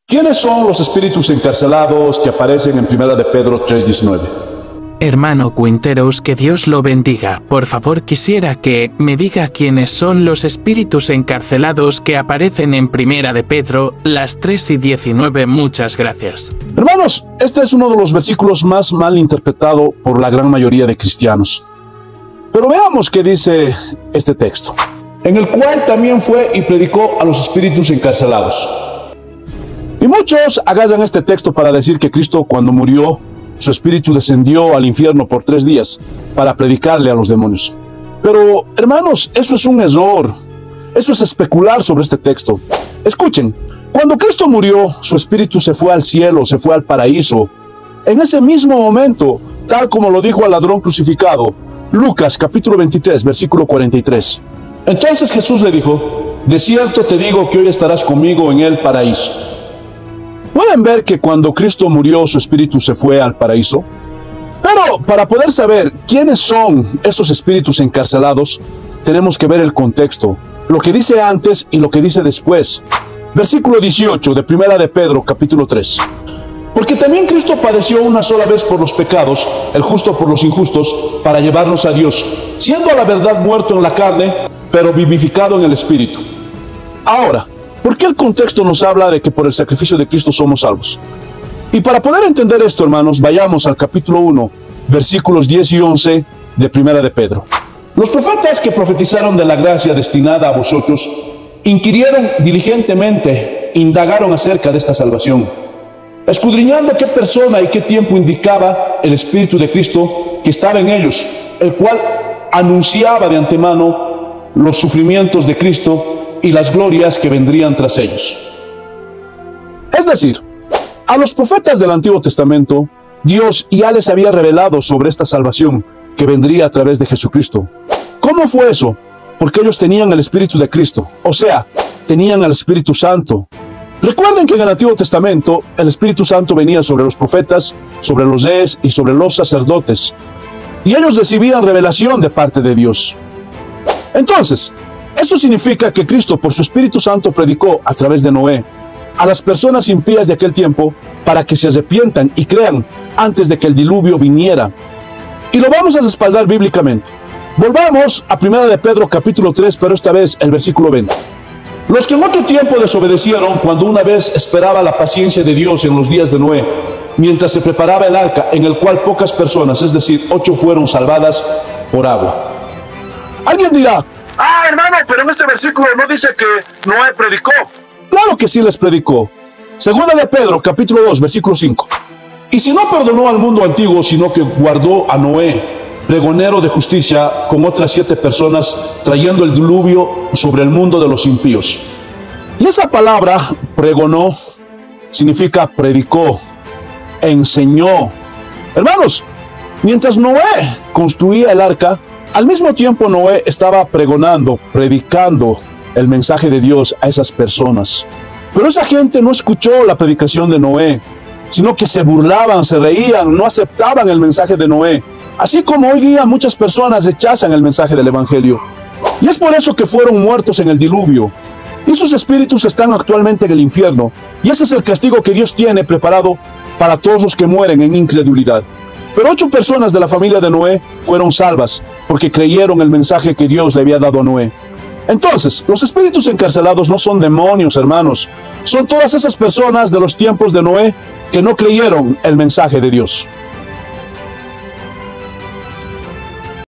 ¿Quiénes son los espíritus encarcelados que aparecen en 1 de Pedro 3:19? Hermano Quinteros, que Dios lo bendiga. Por favor, quisiera que me diga quiénes son los espíritus encarcelados que aparecen en 1 de Pedro, las 3:19. Muchas gracias. Hermanos, este es uno de los versículos más mal interpretado por la gran mayoría de cristianos. Pero veamos qué dice este texto. En el cual también fue y predicó a los espíritus encarcelados. Y muchos agarran este texto para decir que Cristo, cuando murió, su espíritu descendió al infierno por 3 días para predicarle a los demonios. Pero, hermanos, eso es un error. Eso es especular sobre este texto. Escuchen, cuando Cristo murió, su espíritu se fue al cielo, se fue al paraíso. En ese mismo momento, tal como lo dijo al ladrón crucificado, Lucas capítulo 23, versículo 43. Entonces Jesús le dijo: de cierto te digo que hoy estarás conmigo en el paraíso. ¿Pueden ver que cuando Cristo murió su espíritu se fue al paraíso? Pero para poder saber quiénes son esos espíritus encarcelados, tenemos que ver el contexto, lo que dice antes y lo que dice después. Versículo 18 de 1 de Pedro capítulo 3. Porque también Cristo padeció una sola vez por los pecados, el justo por los injustos, para llevarnos a Dios, siendo a la verdad muerto en la carne, pero vivificado en el espíritu. Ahora, ¿por qué el contexto nos habla de que por el sacrificio de Cristo somos salvos? Y para poder entender esto, hermanos, vayamos al capítulo 1, versículos 10 y 11 de 1 de Pedro. Los profetas que profetizaron de la gracia destinada a vosotros, inquirieron diligentemente, indagaron acerca de esta salvación, escudriñando qué persona y qué tiempo indicaba el Espíritu de Cristo que estaba en ellos, el cual anunciaba de antemano los sufrimientos de Cristo y las glorias que vendrían tras ellos. Es decir, a los profetas del Antiguo Testamento, Dios ya les había revelado sobre esta salvación que vendría a través de Jesucristo. ¿Cómo fue eso? Porque ellos tenían el Espíritu de Cristo, o sea, tenían al Espíritu Santo. Recuerden que en el Antiguo Testamento el Espíritu Santo venía sobre los profetas, sobre los reyes y sobre los sacerdotes, y ellos recibían revelación de parte de Dios. Entonces, eso significa que Cristo por su Espíritu Santo predicó a través de Noé a las personas impías de aquel tiempo para que se arrepientan y crean antes de que el diluvio viniera. Y lo vamos a respaldar bíblicamente. Volvamos a 1 de Pedro capítulo 3, pero esta vez el versículo 20. Los que en otro tiempo desobedecieron cuando una vez esperaba la paciencia de Dios en los días de Noé, mientras se preparaba el arca en el cual pocas personas, es decir, 8 fueron salvadas por agua. Alguien dirá: hermano, pero en este versículo no dice que Noé predicó. Claro que sí les predicó. Segunda de Pedro, capítulo 2, versículo 5. Y si no perdonó al mundo antiguo, sino que guardó a Noé, pregonero de justicia, con otras 7 personas, trayendo el diluvio sobre el mundo de los impíos. Y esa palabra, pregonó, significa predicó, enseñó. Hermanos, mientras Noé construía el arca, al mismo tiempo Noé estaba pregonando, predicando el mensaje de Dios a esas personas. Pero esa gente no escuchó la predicación de Noé, sino que se burlaban, se reían, no aceptaban el mensaje de Noé. Así como hoy día muchas personas rechazan el mensaje del Evangelio. Y es por eso que fueron muertos en el diluvio. Y sus espíritus están actualmente en el infierno. Y ese es el castigo que Dios tiene preparado para todos los que mueren en incredulidad. Pero 8 personas de la familia de Noé fueron salvas porque creyeron el mensaje que Dios le había dado a Noé. Entonces, los espíritus encarcelados no son demonios, hermanos. Son todas esas personas de los tiempos de Noé que no creyeron el mensaje de Dios.